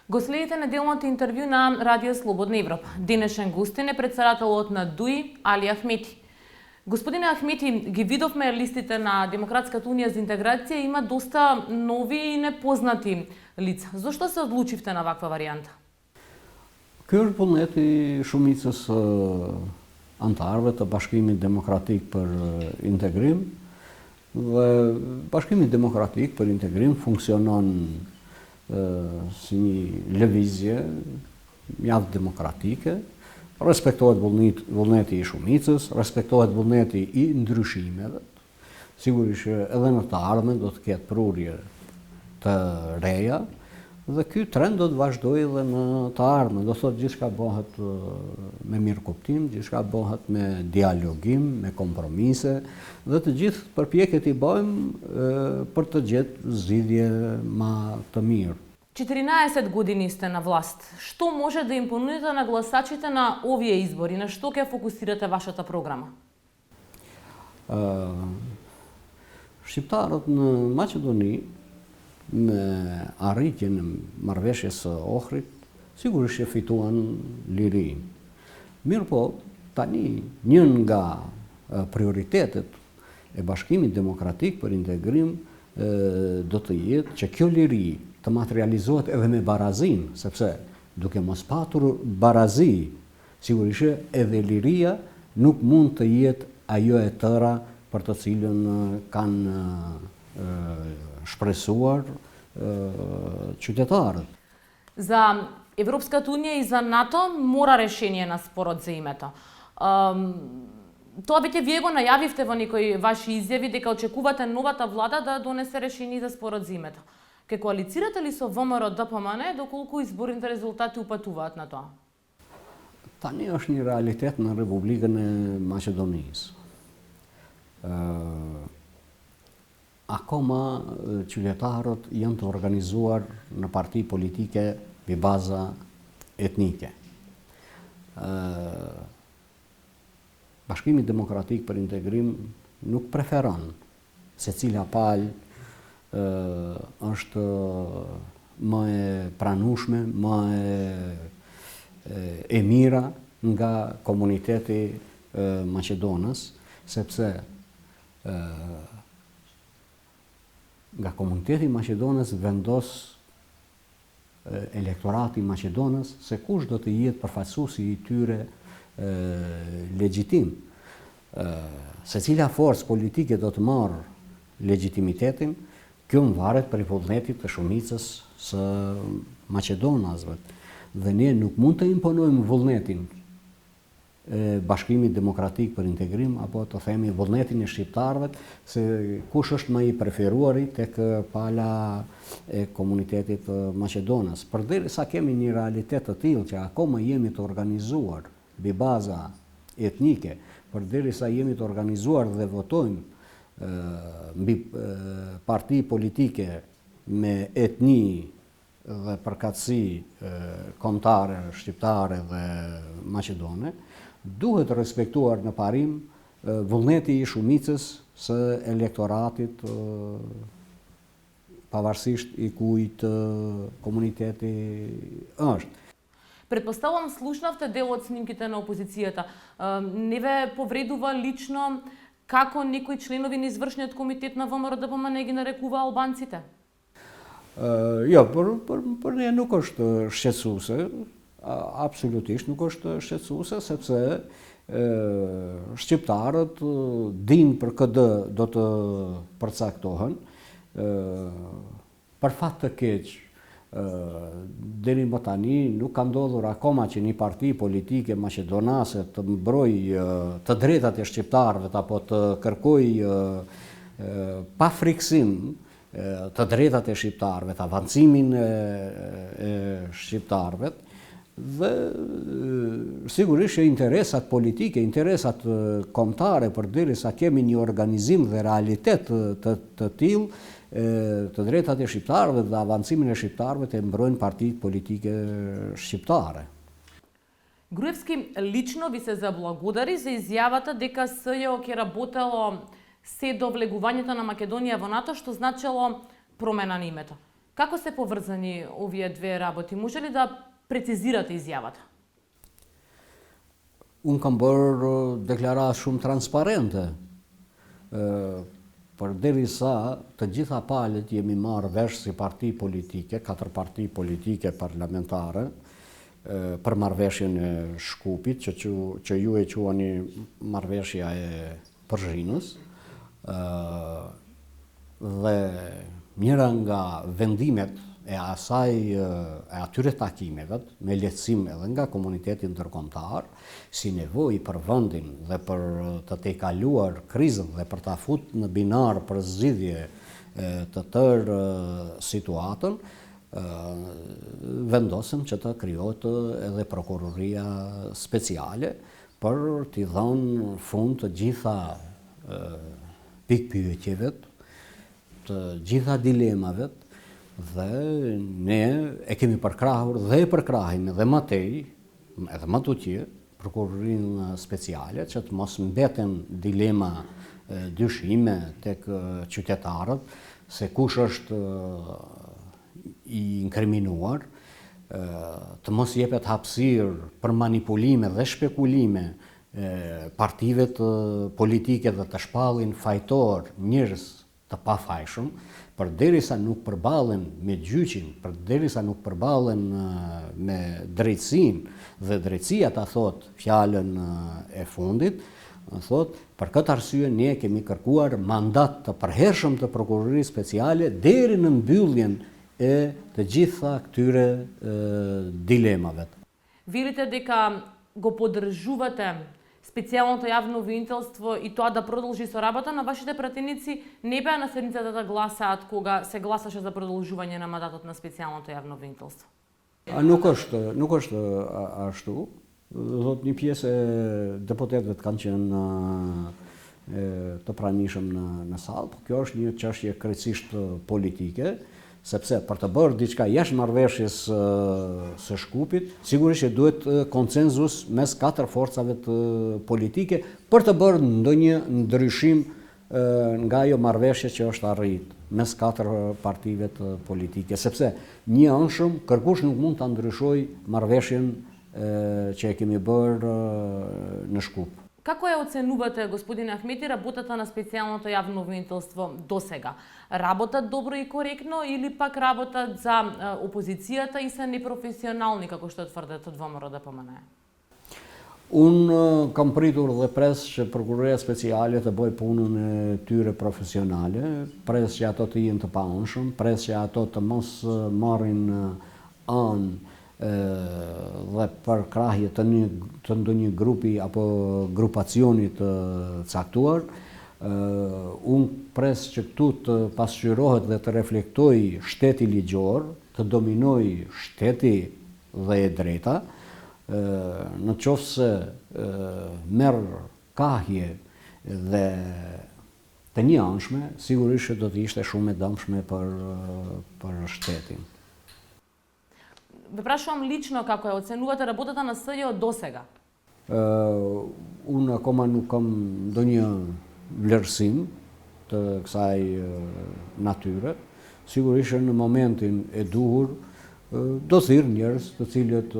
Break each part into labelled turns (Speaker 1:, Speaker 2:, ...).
Speaker 1: Го следите неделното интервју на Радио Слободна Европа. Денешен гостин е председателот на ДУИ Али Ахмети. Господине Ахмети, ги видовме листите на Демократската унија за интеграција, има доста нови и непознати лица. Зошто се одлучивте на ваква варијанта?
Speaker 2: Ky është vullneti i shumicës antarëve të Bashkimit Demokratik për Integrim. Dhe Bashkimi Demokratik për Integrim funksionon si një lëvizje mjaft demokratike, respektohet vullneti i shumicës, respektohet vullneti i ndryshimeve. Sigurisht edhe në të ardhmen do të ketë prurje të reja, dhe ky trend do të vazhdojë edhe në të ardhmen. Do thotë gjithçka bëhet me mirëkuptim, gjithçka bëhet me dialogim, me kompromise, dhe të gjithë përpjekjet i bëjmë për të gjetë zgjidhje më të mirë.
Speaker 1: 14 години сте на власт. Што може да им понудите на гласачите на овие избори? На што ќе фокусирате вашата програма?
Speaker 2: Shqiptarët në Maqedoni, me arritjen e marrëveshjes së Ohrit, sigurisht e fituan lirinë. Mirë po, tani njën nga prioritetet e Bashkimit Demokratik për Integrim do të jetë që kjo liri të materializohet edhe me barazin, sepse duke mos patur barazi, sigurisht edhe liria nuk mund të jetë ajo e tëra për të cilën kanë shpresuar qytetarët.
Speaker 1: За Европската унија и за НАТО мора решение на спорот за името. Тоа веќе вие го најавивте во некои ваши изјави дека очекувате новата влада да донесе решение за спорот за името. Ке коалицирате ли со ВМРО ДПМН доколку изборните резултати упатуваат на тоа?
Speaker 2: Tani është një realitet në Republikën e Maqedonisë. Akoma qytetarët janë të organizuar në parti politike mbi baza etnike. Bashkimi Demokratik për Integrim nuk preferon se cila palë është më e pranueshme, më e mira nga komuniteti Maqedonës, sepse nga komuniteti Maqedonës vendos elektorati i Maqedonës se kush do të jetë përfaqësuesi i tyre legjitim. Secila forcë politike do të marrë legjitimitetin, kjo varet prej vullnetit të shumicës së maqedonasve. Dhe ne nuk mund të imponojmë vullnetin e Bashkimit Demokratik për Integrim, apo të themi vullnetin e shqiptarëve, se kush është më i preferuari tek pala e komunitetit Maqedonës. Përderisa kemi një realitet të tillë që akoma jemi të organizuar mbi baza etnike, përderisa jemi të organizuar dhe votojmë mbi parti politike me etni dhe përkatësi kombëtare, shqiptare dhe maqedone, duhet respektuar në parim vullneti i shumicës së elektoratit pavarësisht i kujt komuniteti është.
Speaker 1: Предпоставувам слушнавте дел од снимките на опозицијата. Не ве повредува лично како некои членови на извршниот комитет на ВМРО ДПМН ги нарекува албанците?
Speaker 2: Jo, për ne nuk është shqetësuese, absolutisht nuk është shqetësuese, sepse shqiptarët dinë për këtë do të përcaktohen. Për fat të keq, deri më tani nuk ka ndodhur akoma që një parti politike maqedonase të mbrojë të drejtat e shqiptarëve apo të kërkojë pa friksim të drejtat e shqiptarëve, të avancimin e shqiptarëve, dhe sigurisht interesat politike, interesat kombëtare, përderisa kemi një organizim dhe realitet të tillë, të drejtat e shqiptarëve dhe avancimin e shqiptarëve të mbrojnë partitë politike shqiptare.
Speaker 1: Груевски лично ви се заблагодари за изјавата дека СЈО ќе работело се до влегувањето на Македонија во НАТО, што значело промена на името. Како се поврзани овие две работи? Може ли да прецизирате изјавата?
Speaker 2: Unë kam bërë deklaratë shumë transparente, përderisa të gjitha palët jemi marrë vesh si parti politike, 4 parti politike parlamentare, për marrëveshjen e Shkupit, që ju e quani marrëveshja e Përzhinës, dhe njëra nga vendimet e atyre takimeve me lehtësim edhe nga komunitetin ndërkombëtar, si nevojë për vendin dhe për të tejkaluar krizën dhe për ta futur në binar për zgjidhje të tërë situatën, vendosëm që të krijohet edhe prokuroria speciale për t'i dhënë fund të gjitha pikpyetjeve, të gjitha dilemave, dhe ne e kemi përkrahur dhe e përkrahim edhe më tej, edhe më tutje, prokurorinë speciale, që të mos mbeten dilema dyshime tek qytetarët se kush është i inkriminuar, të mos jepet hapësirë për manipulime dhe shpekulime partive politike dhe të shpallin fajtor njerëz të pafajshëm, përderisa nuk përballen me gjyqin, përderisa nuk përballen me drejtësinë dhe drejtësia ta thot fjalën e fundit, thot për këtë arsye ne kemi kërkuar mandat të përhershëm të prokurorisë speciale deri në mbylljen e të gjitha këtyre dilemave.
Speaker 1: Верите дека го поддржувате специјалното јавно обвинителство и тоа да продолжи со работа, на вашите пратеници не беа на седницата да гласаат кога се гласаше за продолжување на мандатот на специјалното јавно обвинителство?
Speaker 2: Nuk është ashtu. Thot një pjesë e deputetëve kanë qenë të pranishëm në sallë, por kjo është një çështje krejtësisht politike, sepse për të bërë diçka jashtë marrëveshjes së Shkupit, sigurisht që duhet konsenzus mes 4 forcave politike për të bërë ndonjë ndryshim nga ajo marrëveshje që është arrit mes 4 partive politike, sepse një anshëm kërkush nuk mund ta ndryshojë marrëveshjen që e kemi bërë në Shkup.
Speaker 1: Како ја оценувате, господине Ахмети, работата на специјалното јавно обвинителство досега? Работат добро и коректно или пак работат за опозицијата и се непрофесионални, како што тврдат од ВМРО ДПМН?
Speaker 2: Unë kam pritur dhe pres që prokuroria speciale të bëjë punën e tyre profesionale, pres që ato të jenë të paonshëm, pres që ato të mos marrin anë dhe për krahje të ndonjë grupi apo grupacioni të caktuar. Unë pres që këtu të pasqyrohet dhe të reflektoj shteti ligjor, të dominoj shteti dhe e drejta, në qoftë se merr kahje dhe të njëanshme, sigurisht që do të ishte shumë e dëmshme për shtetin.
Speaker 1: Ве прашувам лично како ја оценувате работата на СЈО досега?
Speaker 2: Unë akoma nuk kam ndonjë vlerësim të kësaj natyre. Sigurisht që në momentin e duhur do thirr njerëz të cilët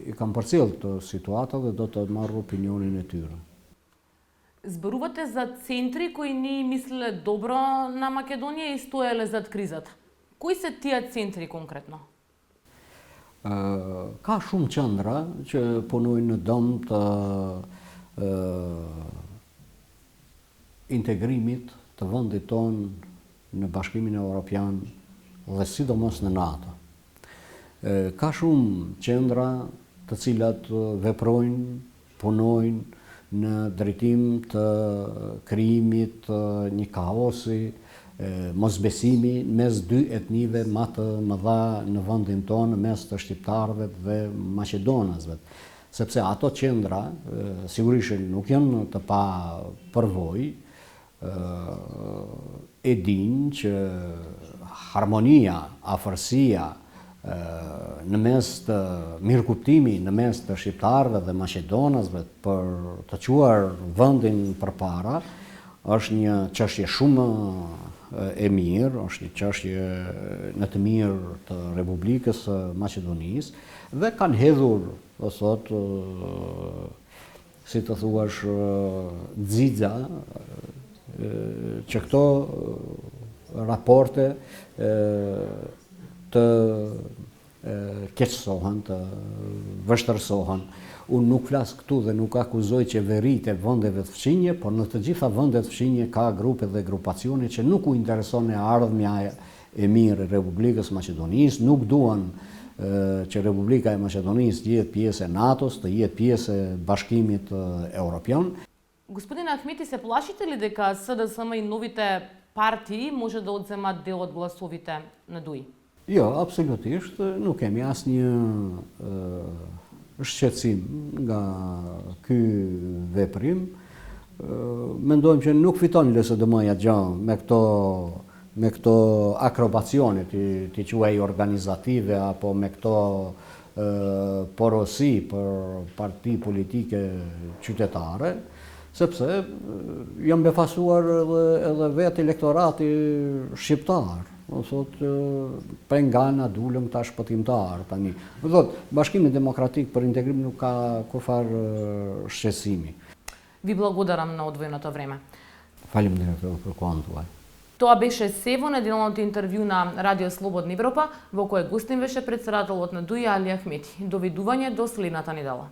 Speaker 2: i kanë përcjell të situata dhe do të marrë opinionin e tyre.
Speaker 1: Зборувате за центри кои не мислеле добро на Македонија и стоеле зад кризата. Кои се тие центри конкретно?
Speaker 2: Ka shumë qendra që punojnë në dëm të integrimit të vendit tonë në Bashkimin Evropian dhe sidomos në NATO. Ka shumë qendra të cilat veprojnë, punojnë në drejtim të krijimit një kaosi, mosbesimi mes 2 etnive më të mëdha në vendin tonë, mes të shqiptarëve dhe maqedonasve. Sepse ato qendra sigurisht nuk janë të pa përvojë, e dinë që harmonia, afërsia në mes të mirëkuptimi në mes të shqiptarëve dhe maqedonasve për të quar vendin përpara është një çështje shumë e mirë, është një çështje në të mirë të Republikës së Maqedonisë dhe kanë hedhur, do thotë, si të thuash, xixha që këto raporte të keqësohen, të vështërsohen. Unë nuk flas këtu dhe nuk akuzoj qeveritë e vendeve të fqinje, por në të gjitha vendet fqinje ka grupe dhe grupacione që nuk u intereson e ardhmja e mirë e Republikës Maqedonisë, nuk duan që Republika e Maqedonisë të jetë pjesë e NATO-s, të jetë pjesë e Bashkimit Evropian.
Speaker 1: Господин Ахмети, се плашите ли дека СДСМ и новите партии може да одземат дел од гласовите на ДУИ?
Speaker 2: Jo, absolutisht, nuk kemi asnjë shqetësim nga ky veprim. Mendojmë që nuk fiton LSDM-ja gjë me këto akrobacione, ti quaj organizative, apo me këto porosi për parti politike qytetare, sepse janë befasuar edhe vetë elektorati shqiptar. Do thotë, pengana dulëm këta shpëtimtar tani. Do thotë, Bashkimi Demokratik për Integrim nuk ka kurfar shqetësimi.
Speaker 1: Ви благодарам на одвоеното време.
Speaker 2: Faleminderit për kohën tuaj.
Speaker 1: Тоа беше се во неделното интервју на Радио Слободна Европа, во кое гостин беше претседателот на ДУИ Али Ахмети. Довидување до следната недела.